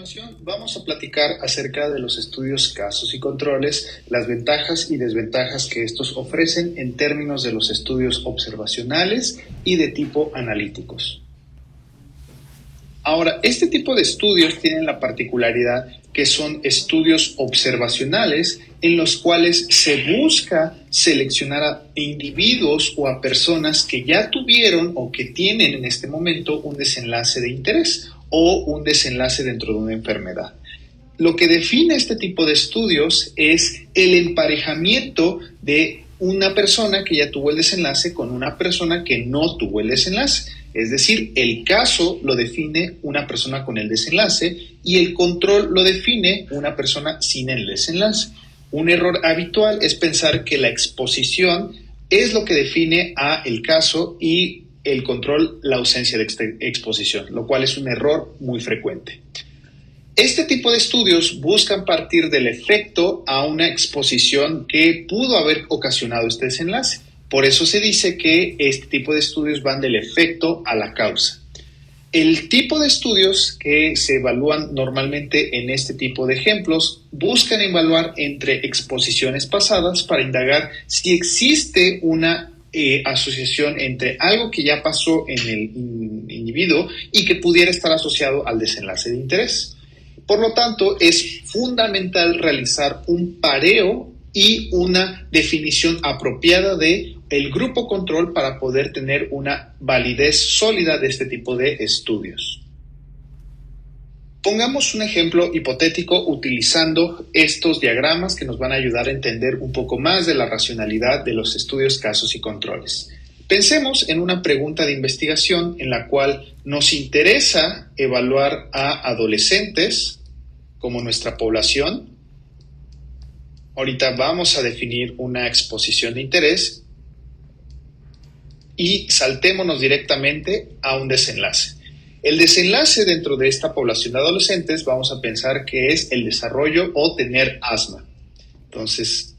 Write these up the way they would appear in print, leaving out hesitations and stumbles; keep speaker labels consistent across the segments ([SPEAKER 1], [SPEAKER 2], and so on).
[SPEAKER 1] continuación vamos a platicar acerca de los estudios casos y controles, las ventajas y desventajas que estos ofrecen en términos de los estudios observacionales y de tipo analíticos. Ahora, este tipo de estudios tienen la particularidad que son estudios observacionales en los cuales se busca seleccionar a individuos o a personas que ya tuvieron o que tienen en este momento un desenlace de interés o un desenlace dentro de una enfermedad. Lo que define este tipo de estudios es el emparejamiento de una persona que ya tuvo el desenlace con una persona que no tuvo el desenlace. Es decir, el caso lo define una persona con el desenlace y el control lo define una persona sin el desenlace. Un error habitual es pensar que la exposición es lo que define a el caso y el control la ausencia de exposición, lo cual es un error muy frecuente. Este tipo de estudios buscan partir del efecto a una exposición que pudo haber ocasionado este desenlace. Por eso se dice que este tipo de estudios van del efecto a la causa. El tipo de estudios que se evalúan normalmente en este tipo de ejemplos buscan evaluar entre exposiciones pasadas para indagar si existe una asociación entre algo que ya pasó en el individuo y que pudiera estar asociado al desenlace de interés. Por lo tanto, es fundamental realizar un pareo y una definición apropiada de el grupo control para poder tener una validez sólida de este tipo de estudios. Pongamos un ejemplo hipotético utilizando estos diagramas que nos van a ayudar a entender un poco más de la racionalidad de los estudios, casos y controles. Pensemos en una pregunta de investigación en la cual nos interesa evaluar a adolescentes como nuestra población. Ahorita vamos a definir una exposición de interés y saltémonos directamente a un desenlace. El desenlace dentro de esta población de adolescentes vamos a pensar que es el desarrollo o tener asma. Entonces,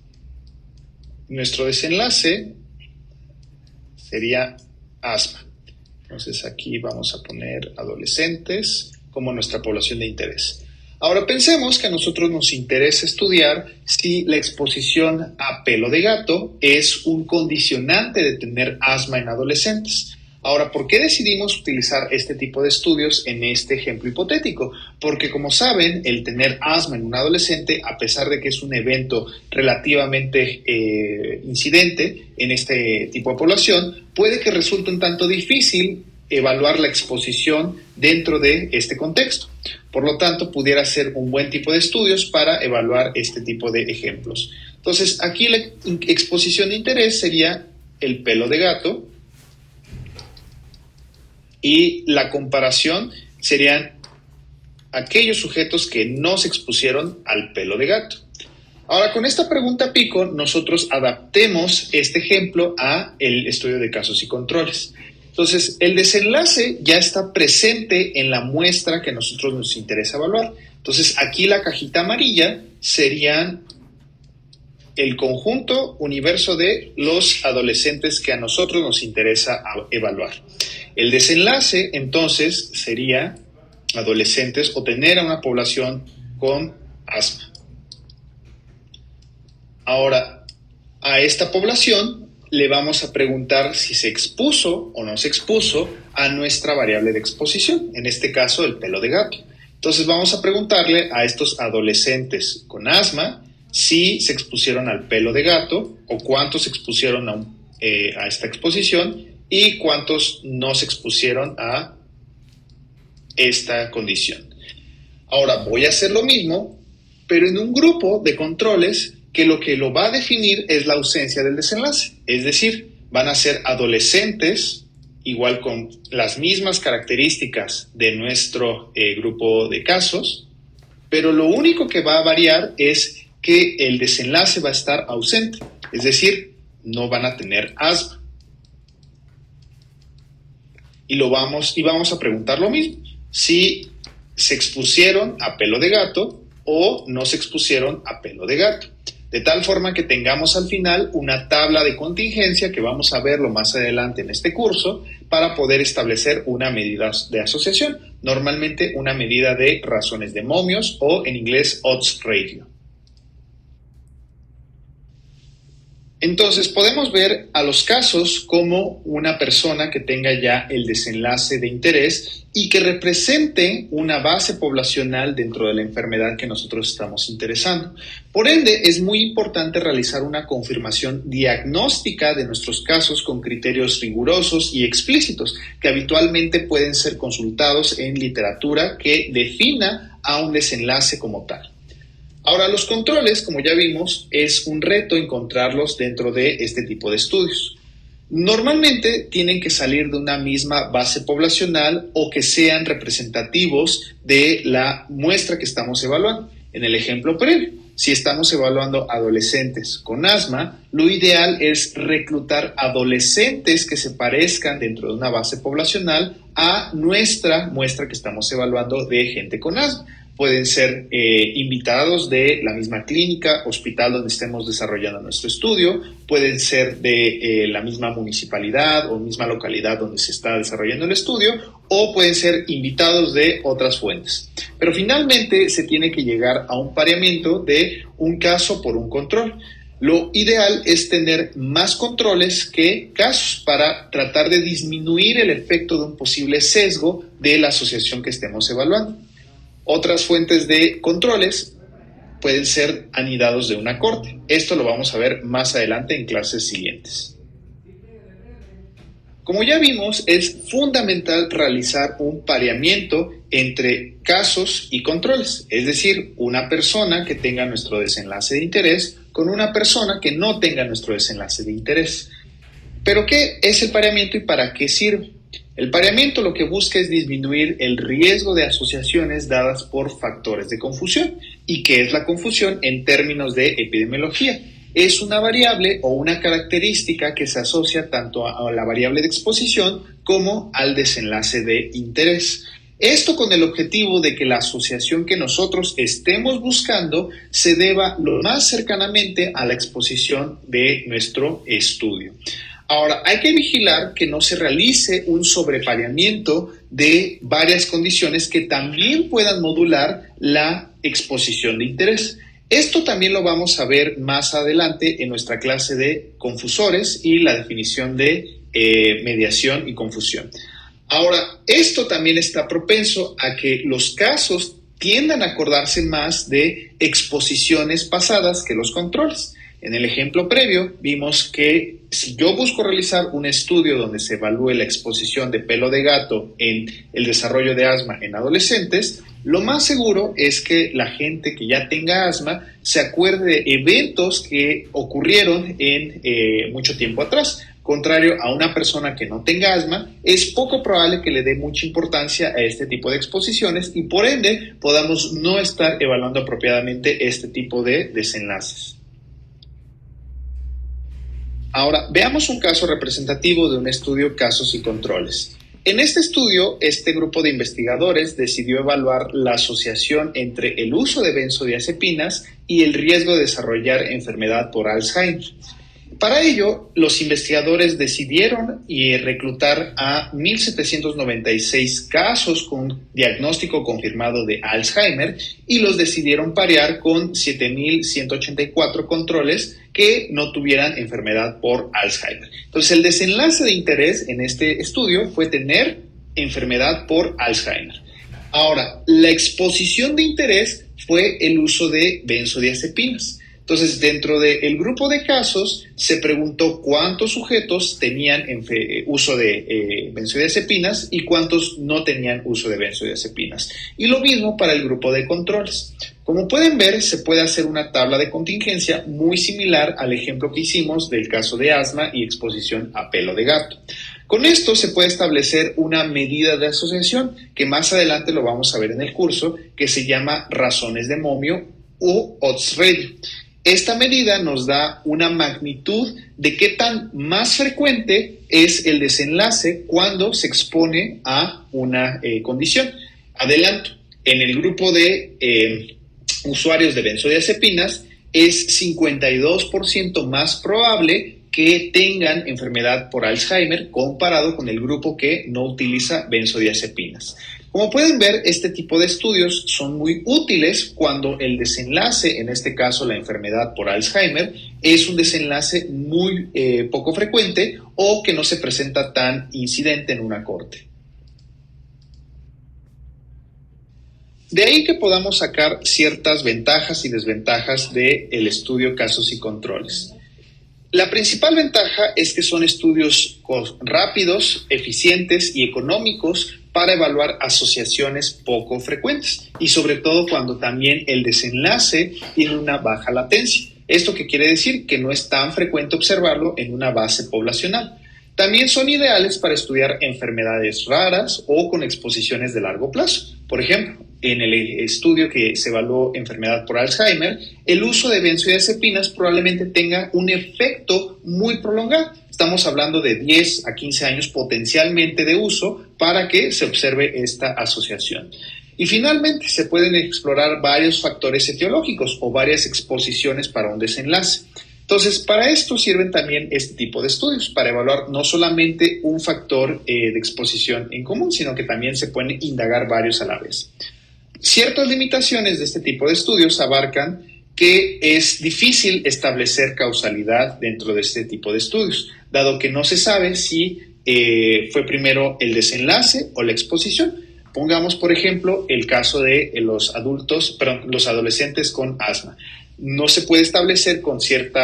[SPEAKER 1] nuestro desenlace sería asma. Entonces aquí vamos a poner adolescentes como nuestra población de interés. Ahora pensemos que a nosotros nos interesa estudiar si la exposición a pelo de gato es un condicionante de tener asma en adolescentes. Ahora, ¿por qué decidimos utilizar este tipo de estudios en este ejemplo hipotético? Porque, como saben, el tener asma en un adolescente, a pesar de que es un evento relativamente incidente en este tipo de población, puede que resulte un tanto difícil evaluar la exposición dentro de este contexto. Por lo tanto, pudiera ser un buen tipo de estudios para evaluar este tipo de ejemplos. Entonces, aquí la exposición de interés sería el pelo de gato y la comparación serían aquellos sujetos que no se expusieron al pelo de gato. Ahora, con esta pregunta pico, nosotros adaptemos este ejemplo a el estudio de casos y controles. Entonces, el desenlace ya está presente en la muestra que a nosotros nos interesa evaluar. Entonces, aquí la cajita amarilla serían el conjunto universo de los adolescentes que a nosotros nos interesa evaluar. El desenlace, entonces, sería adolescentes o tener a una población con asma. Ahora, a esta población le vamos a preguntar si se expuso o no se expuso a nuestra variable de exposición, en este caso el pelo de gato. Entonces vamos a preguntarle a estos adolescentes con asma si se expusieron al pelo de gato o cuántos se expusieron a esta exposición y cuántos no se expusieron a esta condición. Ahora voy a hacer lo mismo, pero en un grupo de controles que lo va a definir es la ausencia del desenlace. Es decir, van a ser adolescentes, igual con las mismas características de nuestro grupo de casos, pero lo único que va a variar es que el desenlace va a estar ausente. Es decir, no van a tener asma. Y vamos a preguntar lo mismo. Si se expusieron a pelo de gato o no se expusieron a pelo de gato. de tal forma que tengamos al final una tabla de contingencia que vamos a verlo más adelante en este curso para poder establecer una medida de asociación, normalmente una medida de razones de momios o en inglés odds ratio. Entonces podemos ver a los casos como una persona que tenga ya el desenlace de interés y que represente una base poblacional dentro de la enfermedad que nosotros estamos interesando. Por ende, es muy importante realizar una confirmación diagnóstica de nuestros casos con criterios rigurosos y explícitos que habitualmente pueden ser consultados en literatura que defina a un desenlace como tal. Ahora, los controles, como ya vimos, es un reto encontrarlos dentro de este tipo de estudios. Normalmente tienen que salir de una misma base poblacional o que sean representativos de la muestra que estamos evaluando. En el ejemplo previo, si estamos evaluando adolescentes con asma, lo ideal es reclutar adolescentes que se parezcan dentro de una base poblacional a nuestra muestra que estamos evaluando de gente con asma. Pueden ser invitados de la misma clínica, hospital donde estemos desarrollando nuestro estudio, pueden ser de la misma municipalidad o misma localidad donde se está desarrollando el estudio, o pueden ser invitados de otras fuentes. Pero finalmente se tiene que llegar a un pareamiento de un caso por un control. Lo ideal es tener más controles que casos para tratar de disminuir el efecto de un posible sesgo de la asociación que estemos evaluando. Otras fuentes de controles pueden ser anidados de una corte. Esto lo vamos a ver más adelante en clases siguientes. Como ya vimos, es fundamental realizar un pareamiento entre casos y controles, es decir, una persona que tenga nuestro desenlace de interés con una persona que no tenga nuestro desenlace de interés. ¿Pero qué es el pareamiento y para qué sirve? El pareamiento lo que busca es disminuir el riesgo de asociaciones dadas por factores de confusión. ¿Y qué es la confusión en términos de epidemiología? Es una variable o una característica que se asocia tanto a la variable de exposición como al desenlace de interés. Esto con el objetivo de que la asociación que nosotros estemos buscando se deba lo más cercanamente a la exposición de nuestro estudio. Ahora, hay que vigilar que no se realice un sobrepareamiento de varias condiciones que también puedan modular la exposición de interés. Esto también lo vamos a ver más adelante en nuestra clase de confusores y la definición de mediación y confusión. Ahora, esto también está propenso a que los casos tiendan a acordarse más de exposiciones pasadas que los controles. En el ejemplo previo vimos que si yo busco realizar un estudio donde se evalúe la exposición de pelo de gato en el desarrollo de asma en adolescentes, lo más seguro es que la gente que ya tenga asma se acuerde de eventos que ocurrieron en mucho tiempo atrás. Contrario a una persona que no tenga asma, es poco probable que le dé mucha importancia a este tipo de exposiciones y por ende podamos no estar evaluando apropiadamente este tipo de desenlaces. Ahora, veamos un caso representativo de un estudio casos y controles. En este estudio, este grupo de investigadores decidió evaluar la asociación entre el uso de benzodiazepinas y el riesgo de desarrollar enfermedad por Alzheimer. Para ello, los investigadores decidieron reclutar a 1.796 casos con diagnóstico confirmado de Alzheimer y los decidieron parear con 7.184 controles que no tuvieran enfermedad por Alzheimer. Entonces, el desenlace de interés en este estudio fue tener enfermedad por Alzheimer. Ahora, la exposición de interés fue el uso de benzodiazepinas. Entonces, dentro del grupo de casos, se preguntó cuántos sujetos tenían uso de benzodiazepinas y cuántos no tenían uso de benzodiazepinas. Y lo mismo para el grupo de controles. Como pueden ver, se puede hacer una tabla de contingencia muy similar al ejemplo que hicimos del caso de asma y exposición a pelo de gato. Con esto se puede establecer una medida de asociación que más adelante lo vamos a ver en el curso, que se llama razones de momio u odds ratio. Esta medida nos da una magnitud de qué tan más frecuente es el desenlace cuando se expone a una condición. Adelanto, en el grupo de usuarios de benzodiazepinas, es 52% más probable que tengan enfermedad por Alzheimer comparado con el grupo que no utiliza benzodiazepinas. Como pueden ver, este tipo de estudios son muy útiles cuando el desenlace, en este caso la enfermedad por Alzheimer, es un desenlace muy poco frecuente o que no se presenta tan incidente en una corte. De ahí que podamos sacar ciertas ventajas y desventajas del estudio casos y controles. La principal ventaja es que son estudios rápidos, eficientes y económicos para evaluar asociaciones poco frecuentes y sobre todo cuando también el desenlace tiene una baja latencia. ¿Esto qué quiere decir? Que no es tan frecuente observarlo en una base poblacional. También son ideales para estudiar enfermedades raras o con exposiciones de largo plazo. Por ejemplo, en el estudio que se evaluó enfermedad por Alzheimer, el uso de benzodiazepinas probablemente tenga un efecto muy prolongado. Estamos hablando de 10 a 15 años potencialmente de uso para que se observe esta asociación. Y finalmente, se pueden explorar varios factores etiológicos o varias exposiciones para un desenlace. Entonces, para esto sirven también este tipo de estudios, para evaluar no solamente un factor de exposición en común, sino que también se pueden indagar varios a la vez. Ciertas limitaciones de este tipo de estudios abarcan que es difícil establecer causalidad dentro de este tipo de estudios, dado que no se sabe si fue primero el desenlace o la exposición. Pongamos, por ejemplo, el caso de los adolescentes con asma. No se puede establecer con cierto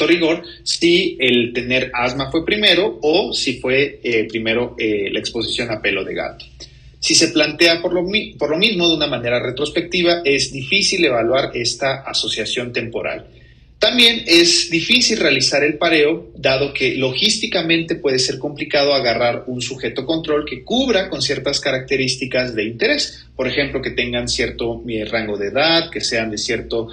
[SPEAKER 1] rigor si el tener asma fue primero o si fue primero la exposición a pelo de gato. Si se plantea por lo mismo de una manera retrospectiva, es difícil evaluar esta asociación temporal. También es difícil realizar el pareo, dado que logísticamente puede ser complicado agarrar un sujeto control que cubra con ciertas características de interés. Por ejemplo, que tengan cierto rango de edad, que sean de cierto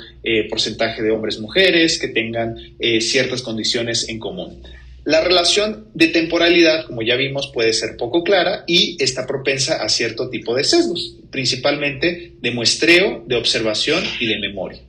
[SPEAKER 1] porcentaje de hombres-mujeres, que tengan ciertas condiciones en común. La relación de temporalidad, como ya vimos, puede ser poco clara y está propensa a cierto tipo de sesgos, principalmente de muestreo, de observación y de memoria.